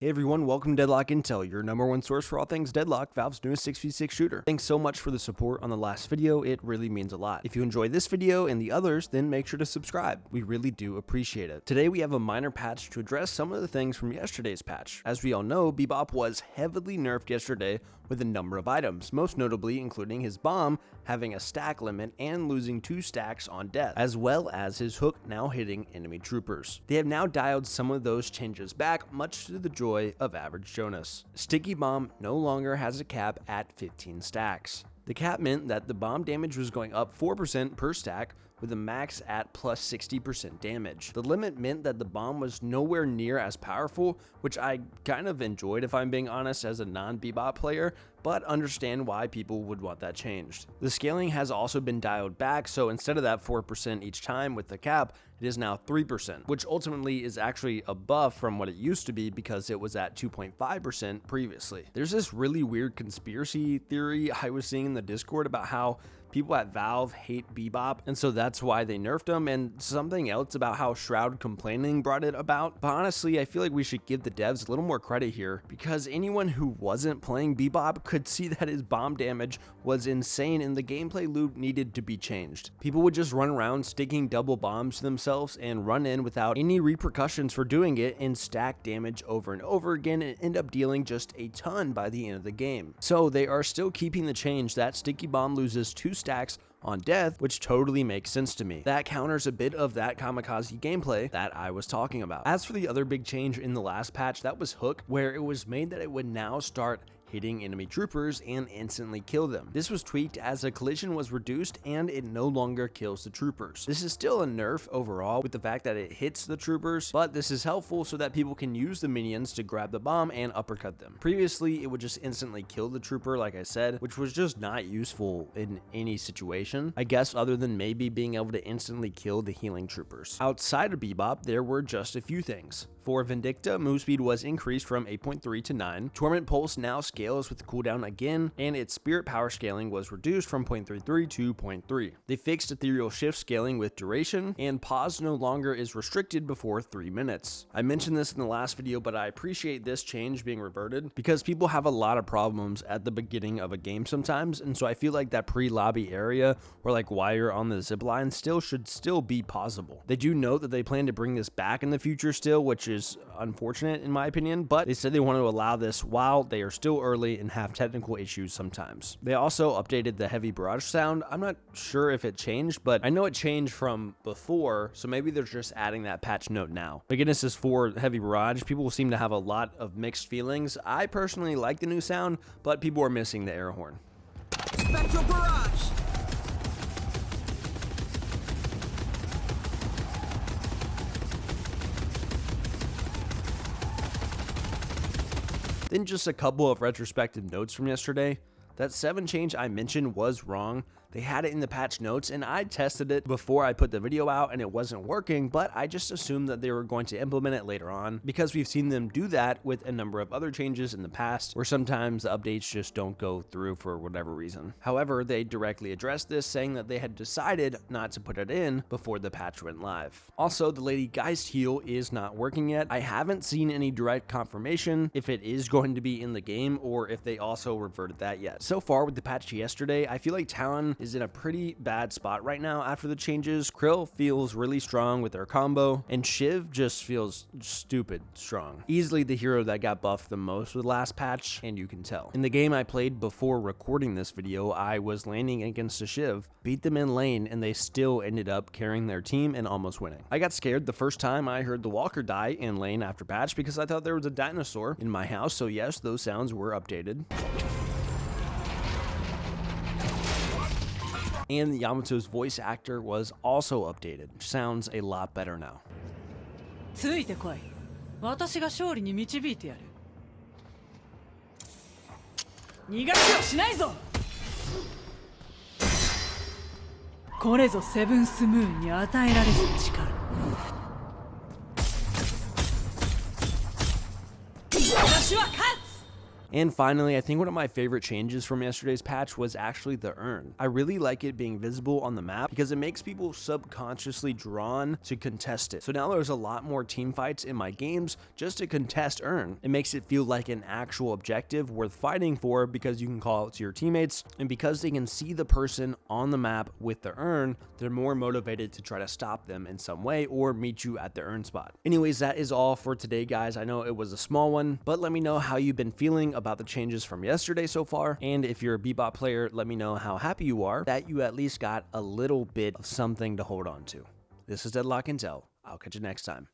Hey everyone, welcome to Deadlock Intel, your #1 source for all things Deadlock, Valve's newest 6v6 shooter. Thanks so much for the support on the last video, it really means a lot. If you enjoyed this video and the others, then make sure to subscribe. We really do appreciate it. Today we have a minor patch to address some of the things from yesterday's patch. As we all know, Bebop was heavily nerfed yesterday with a number of items, most notably including his bomb having a stack limit and losing 2 stacks on death, as well as his hook now hitting enemy troopers. They have now dialed some of those changes back, much to the joy of average Jonas. Sticky Bomb no longer has a cap at 15 stacks. The cap meant that the bomb damage was going up 4% per stack with a max at plus 60% damage. The limit meant that the bomb was nowhere near as powerful, which I kind of enjoyed if I'm being honest as a non-Bebop player, but understand why people would want that changed. The scaling has also been dialed back, so instead of that 4% each time with the cap, it is now 3%, which ultimately is actually a buff from what it used to be because it was at 2.5% previously. There's this really weird conspiracy theory I was seeing in the Discord about how people at Valve hate Bebop, and so that's why they nerfed him, and something else about how Shroud complaining brought it about. But honestly, I feel like we should give the devs a little more credit here, because anyone who wasn't playing Bebop could see that his bomb damage was insane and the gameplay loop needed to be changed. People would just run around sticking double bombs to themselves and run in without any repercussions for doing it and stack damage over and over again and end up dealing just a ton by the end of the game. So they are still keeping the change that Sticky Bomb loses 2 stacks on death, which totally makes sense to me. That counters a bit of that kamikaze gameplay that I was talking about. As for the other big change in the last patch, that was Hook, where it was made that it would now start hitting enemy troopers and instantly kill them. This was tweaked as a collision was reduced and it no longer kills the troopers. This is still a nerf overall with the fact that it hits the troopers, but this is helpful so that people can use the minions to grab the bomb and uppercut them. Previously, it would just instantly kill the trooper, like I said, which was just not useful in any situation, I guess, other than maybe being able to instantly kill the healing troopers. Outside of Bebop, there were just a few things. For Vindicta, move speed was increased from 8.3 to 9. Torment Pulse now scales with the cooldown again, and its Spirit Power scaling was reduced from 0.33 to 0.3. They fixed Ethereal Shift scaling with duration, and pause no longer is restricted before 3 minutes. I mentioned this in the last video, but I appreciate this change being reverted because people have a lot of problems at the beginning of a game sometimes, and so I feel like that pre-lobby area or like while you're on the zipline should still be pausable. They do note that they plan to bring this back in the future still, which is unfortunate in my opinion, but they said they want to allow this while they are still early and have technical issues sometimes. They also updated the heavy barrage sound. I'm not sure if it changed, but I know it changed from before, so maybe they're just adding that patch note now. Again, this is for heavy barrage. People seem to have a lot of mixed feelings. I personally like the new sound, but people are missing the air horn. Spectral barrage! Then just a couple of retrospective notes from yesterday. That 7 change I mentioned was wrong. They had it in the patch notes and I tested it before I put the video out and it wasn't working, but I just assumed that they were going to implement it later on because we've seen them do that with a number of other changes in the past where sometimes the updates just don't go through for whatever reason. However, they directly addressed this, saying that they had decided not to put it in before the patch went live. Also, the Lady Geist heal is not working yet. I haven't seen any direct confirmation if it is going to be in the game or if they also reverted that yet. So far with the patch yesterday, I feel like Talon is in a pretty bad spot right now after the changes. Krill feels really strong with their combo, and Shiv just feels stupid strong. Easily the hero that got buffed the most with last patch, and you can tell. In the game I played before recording this video, I was laning against a Shiv, beat them in lane, and they still ended up carrying their team and almost winning. I got scared the first time I heard the Walker die in lane after patch because I thought there was a dinosaur in my house, so yes, those sounds were updated. And Yamato's voice actor was also updated, which sounds a lot better now. ついてこい。私が勝利に導いてやる。逃がしはしないぞ。これぞセブンスムーンに与えられる力。私は勝つ。And finally, I think one of my favorite changes from yesterday's patch was actually the urn. I really like it being visible on the map because it makes people subconsciously drawn to contest it. So now there's a lot more team fights in my games just to contest urn. It makes it feel like an actual objective worth fighting for because you can call out to your teammates, and because they can see the person on the map with the urn, they're more motivated to try to stop them in some way or meet you at the urn spot. Anyways, that is all for today, guys. I know it was a small one, but let me know how you've been feeling about the changes from yesterday so far. And if you're a Bebop player, let me know how happy you are that you at least got a little bit of something to hold on to. This is Deadlock Intel. I'll catch you next time.